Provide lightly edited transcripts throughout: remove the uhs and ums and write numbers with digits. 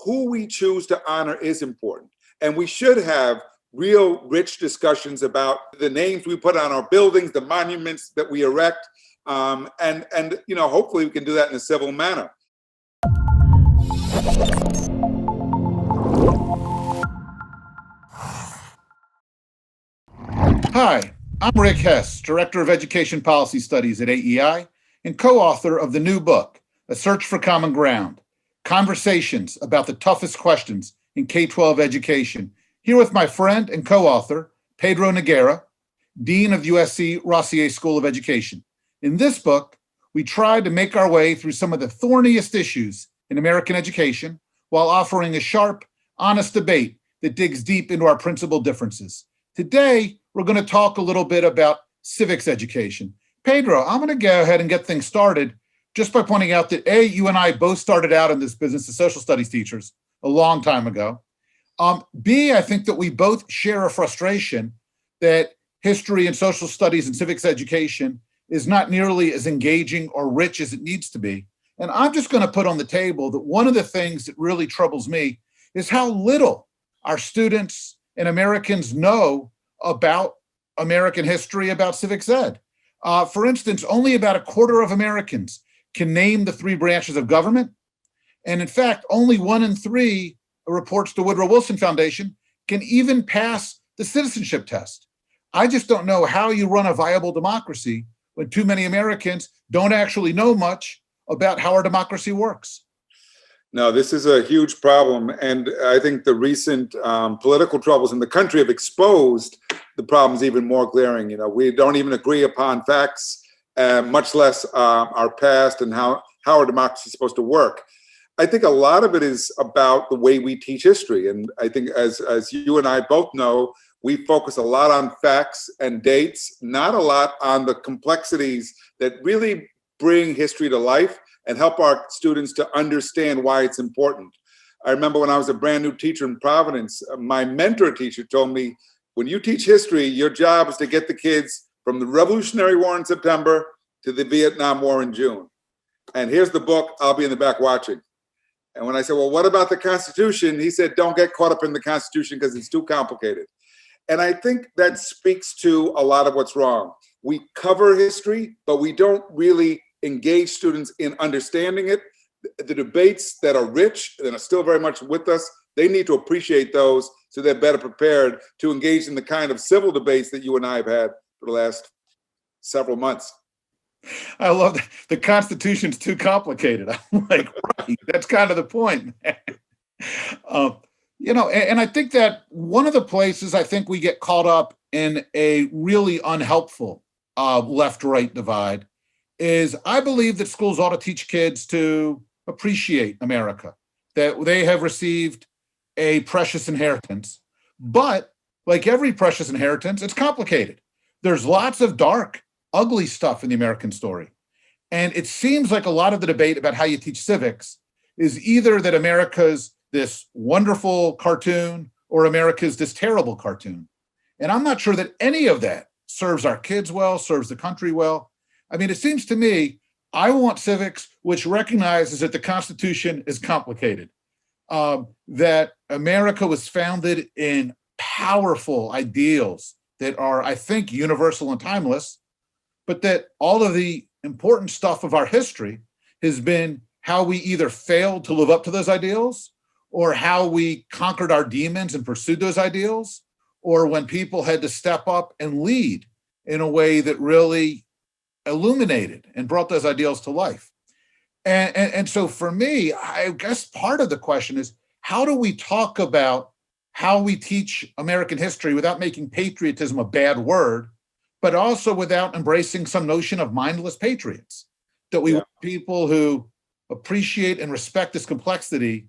who we choose to honor is important. And we should have real rich discussions about the names we put on our buildings, the monuments that we erect, and hopefully we can do that in a civil manner. Hi, I'm Rick Hess, Director of Education Policy Studies at AEI and co-author of the new book, A Search for Common Ground, Conversations about the Toughest Questions in K-12 Education, here with my friend and co-author, Pedro Noguera, Dean of USC Rossier School of Education. In this book, we tried to make our way through some of the thorniest issues in American education while offering a sharp, honest debate that digs deep into our principal differences. Today, we're going to talk a little bit about civics education. Pedro, I'm going to go ahead and get things started just by pointing out that A, you and I both started out in this business as social studies teachers a long time ago. B, I think that we both share a frustration that history and social studies and civics education is not nearly as engaging or rich as it needs to be. And I'm just going to put on the table that one of the things that really troubles me is how little our students and Americans know about American history, about civics ed. For instance, only about a quarter of Americans can name the three branches of government. And in fact, only 1 in 3 reports to Woodrow Wilson Foundation can even pass the citizenship test. I just don't know how you run a viable democracy when too many Americans don't actually know much about how our democracy works. No, this is a huge problem. And I think the recent political troubles in the country have exposed the problems even more glaring. We don't even agree upon facts, much less our past and how our democracy is supposed to work. I think a lot of it is about the way we teach history. And I think as you and I both know, we focus a lot on facts and dates, not a lot on the complexities that really bring history to life and help our students to understand why it's important. I remember when I was a brand new teacher in Providence, my mentor teacher told me, when you teach history, your job is to get the kids from the Revolutionary War in September to the Vietnam War in June. And here's the book, I'll be in the back watching. And when I said, well, what about the Constitution? He said, don't get caught up in the Constitution because it's too complicated. And I think that speaks to a lot of what's wrong. We cover history, but we don't really engage students in understanding it. The debates that are rich and are still very much with us, they need to appreciate those so they're better prepared to engage in the kind of civil debates that you and I have had for the last several months. I love that. The Constitution's too complicated. I'm like, right, that's kind of the point. And I think that one of the places I think we get caught up in a really unhelpful left-right divide is I believe that schools ought to teach kids to appreciate America, that they have received a precious inheritance. But like every precious inheritance, it's complicated. There's lots of dark, ugly stuff in the American story. And it seems like a lot of the debate about how you teach civics is either that America's this wonderful cartoon or America's this terrible cartoon. And I'm not sure that any of that serves our kids well, serves the country well. I mean, it seems to me, I want civics which recognizes that the Constitution is complicated, that America was founded in powerful ideals that are, I think, universal and timeless, but that all of the important stuff of our history has been how we either failed to live up to those ideals or how we conquered our demons and pursued those ideals, or when people had to step up and lead in a way that really illuminated and brought those ideals to life. And so for me, I guess part of the question is, how do we talk about how we teach American history without making patriotism a bad word, but also without embracing some notion of mindless patriots, that we want people who appreciate and respect this complexity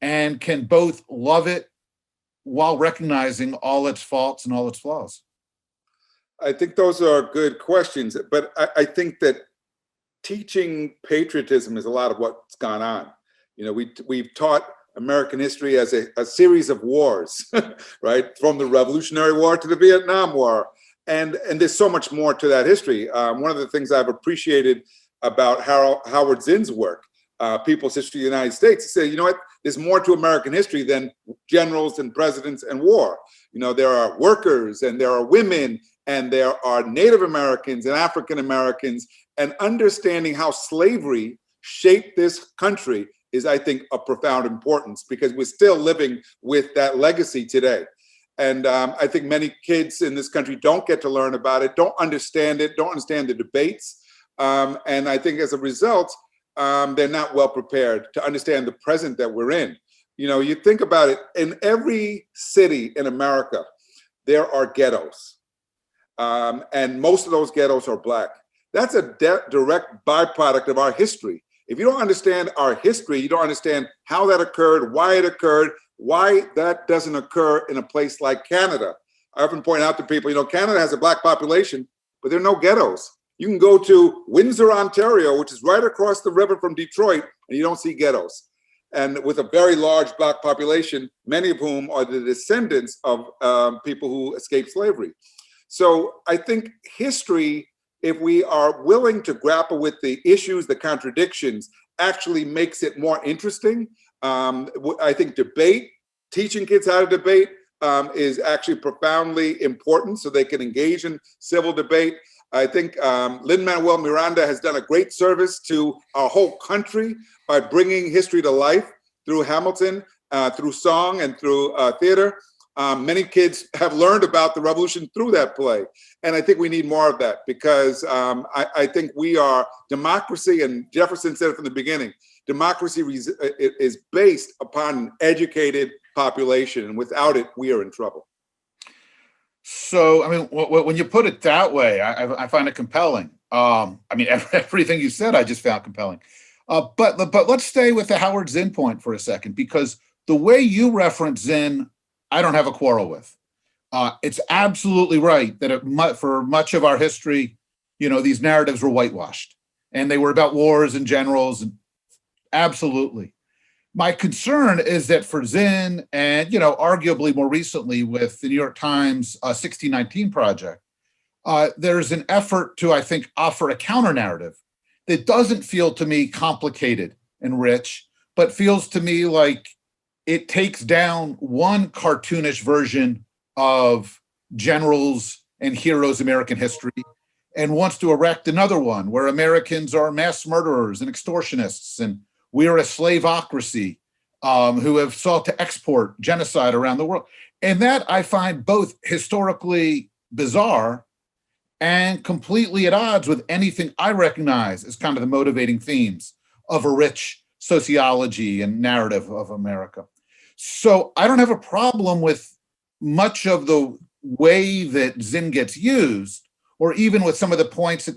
and can both love it while recognizing all its faults and all its flaws? I think those are good questions, but I think that teaching patriotism is a lot of what's gone on. We've taught American history as a series of wars, right? From the Revolutionary War to the Vietnam War. And there's so much more to that history. One of the things I've appreciated about Howard Zinn's work people's history of the United States, to say, you know what, there's more to American history than generals and presidents and war. You know, there are workers and there are women and there are Native Americans and African Americans, and understanding how slavery shaped this country is, I think, of profound importance, because we're still living with that legacy today. And I think many kids in this country don't get to learn about it, don't understand it, don't understand the debates. And I think as a result, they're not well prepared to understand the present that we're in. You know, you think about it, in every city in America, there are ghettos. And most of those ghettos are Black. That's a direct byproduct of our history. If you don't understand our history, you don't understand how that occurred, why it occurred, why that doesn't occur in a place like Canada. I often point out to people, you know, Canada has a Black population, but there are no ghettos. You can go to Windsor, Ontario, which is right across the river from Detroit, and you don't see ghettos. And with a very large Black population, many of whom are the descendants of people who escaped slavery. So I think history, if we are willing to grapple with the issues, the contradictions, actually makes it more interesting. I think debate, teaching kids how to debate is actually profoundly important so they can engage in civil debate. I think Lin-Manuel Miranda has done a great service to our whole country by bringing history to life through Hamilton, through song and through theater. Many kids have learned about the revolution through that play. And I think we need more of that, because I think we are democracy, and Jefferson said it from the beginning, democracy is based upon an educated population, and without it, we are in trouble. So, I mean, when you put it that way, I find it compelling. I mean, everything you said, I just found compelling. But let's stay with the Howard Zinn point for a second, because the way you reference Zinn, I don't have a quarrel with. It's absolutely right that for much of our history, you know, these narratives were whitewashed, and they were about wars and generals. And absolutely. My concern is that for Zinn, and, you know, arguably more recently with the New York Times 1619 Project, there's an effort to, I think, offer a counter narrative that doesn't feel to me complicated and rich, but feels to me like it takes down one cartoonish version of generals and heroes' American history and wants to erect another one where Americans are mass murderers and extortionists, and we're a slaveocracy who have sought to export genocide around the world. And that I find both historically bizarre and completely at odds with anything I recognize as kind of the motivating themes of a rich sociology and narrative of America. So I don't have a problem with much of the way that Zinn gets used, or even with some of the points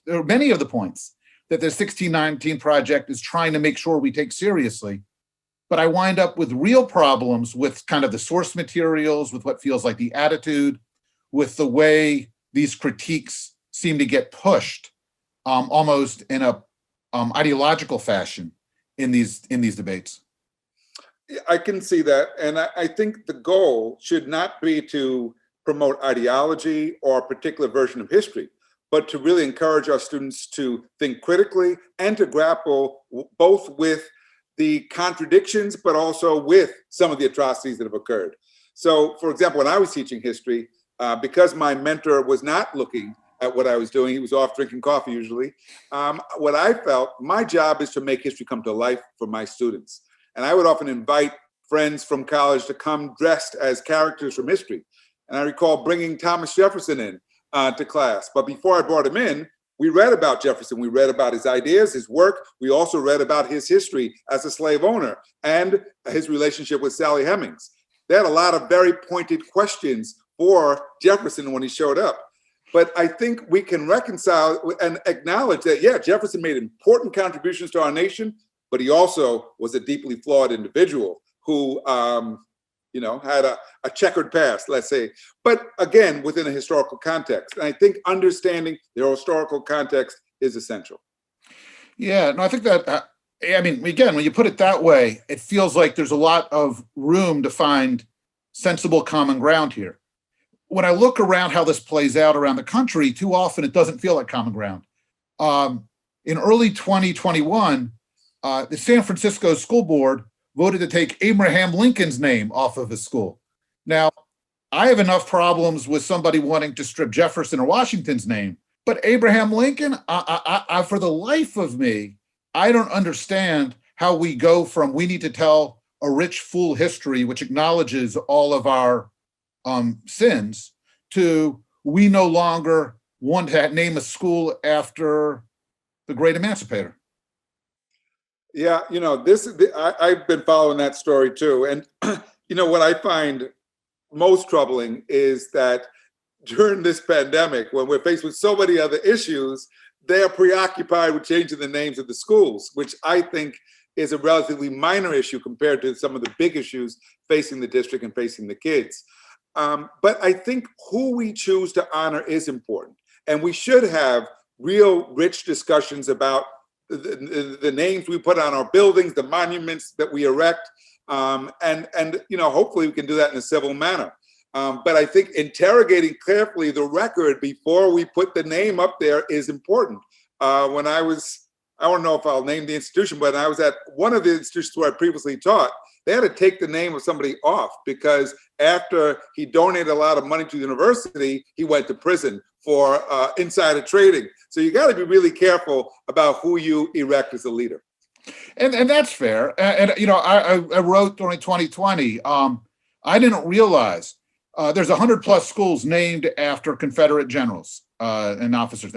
or many of the points that the 1619 Project is trying to make sure we take seriously. But I wind up with real problems with kind of the source materials, with what feels like the attitude, with the way these critiques seem to get pushed almost in a ideological fashion in these debates. I can see that. And I think the goal should not be to promote ideology or a particular version of history, but to really encourage our students to think critically and to grapple both with the contradictions, but also with some of the atrocities that have occurred. So, for example, when I was teaching history, because my mentor was not looking at what I was doing, he was off drinking coffee usually, what I felt, my job is to make history come to life for my students. And I would often invite friends from college to come dressed as characters from history. And I recall bringing Thomas Jefferson in to class. But before I brought him in, we read about Jefferson. We read about his ideas, his work. We also read about his history as a slave owner and his relationship with Sally Hemings. They had a lot of very pointed questions for Jefferson when he showed up. But I think we can reconcile and acknowledge that, yeah, Jefferson made important contributions to our nation, but he also was a deeply flawed individual who, had a checkered past, let's say. But again, within a historical context. And I think understanding the historical context is essential. Yeah, no, I think that, again, when you put it that way, it feels like there's a lot of room to find sensible common ground here. When I look around how this plays out around the country, too often it doesn't feel like common ground. In early 2021, the San Francisco School Board voted to take Abraham Lincoln's name off of his school. Now, I have enough problems with somebody wanting to strip Jefferson or Washington's name, but Abraham Lincoln, for the life of me, I don't understand how we go from we need to tell a rich, full history which acknowledges all of our sins to we no longer want to name a school after the great emancipator. Yeah, I've been following that story too. And, what I find most troubling is that during this pandemic, when we're faced with so many other issues, they're preoccupied with changing the names of the schools, which I think is a relatively minor issue compared to some of the big issues facing the district and facing the kids. But I think who we choose to honor is important. And we should have real rich discussions about the names we put on our buildings, the monuments that we erect, and hopefully we can do that in a civil manner. But I think interrogating carefully the record before we put the name up there is important. I don't know if I'll name the institution, but I was at one of the institutions where I previously taught, they had to take the name of somebody off because after he donated a lot of money to the university, he went to prison for insider trading. So you got to be really careful about who you erect as a leader. And that's fair. I wrote during 2020, I didn't realize there's 100+ schools named after Confederate generals and officers.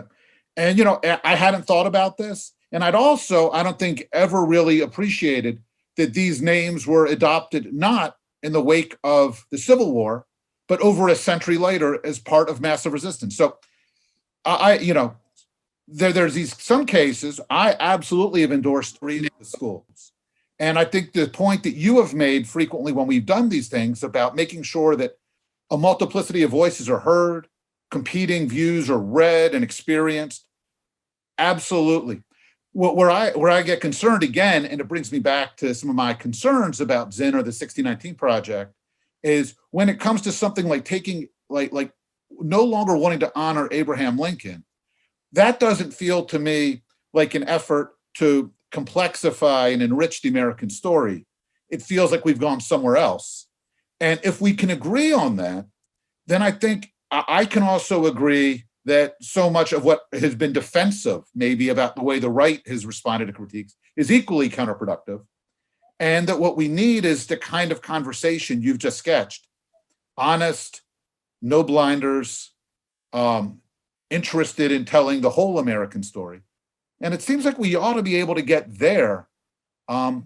And, I hadn't thought about this. And I don't think ever really appreciated that these names were adopted not in the wake of the Civil War, but over a century later as part of massive resistance. So there's some cases I absolutely have endorsed reading the schools. And I think the point that you have made frequently when we've done these things about making sure that a multiplicity of voices are heard, competing views are read and experienced, absolutely. Where I get concerned again, and it brings me back to some of my concerns about Zinn or the 1619 Project, is when it comes to something like taking, like no longer wanting to honor Abraham Lincoln, that doesn't feel to me like an effort to complexify and enrich the American story. It feels like we've gone somewhere else. And if we can agree on that, then I think I can also agree that so much of what has been defensive, maybe about the way the right has responded to critiques, is equally counterproductive. And that what we need is the kind of conversation you've just sketched. Honest, no blinders, interested in telling the whole American story. And it seems like we ought to be able to get there. I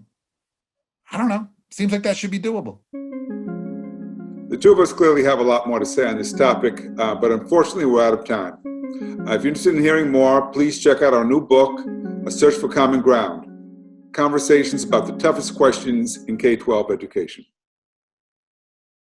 don't know. Seems like that should be doable. The two of us clearly have a lot more to say on this topic, but unfortunately we're out of time. If you're interested in hearing more, please check out our new book, A Search for Common Ground, Conversations about the Toughest Questions in K-12 Education.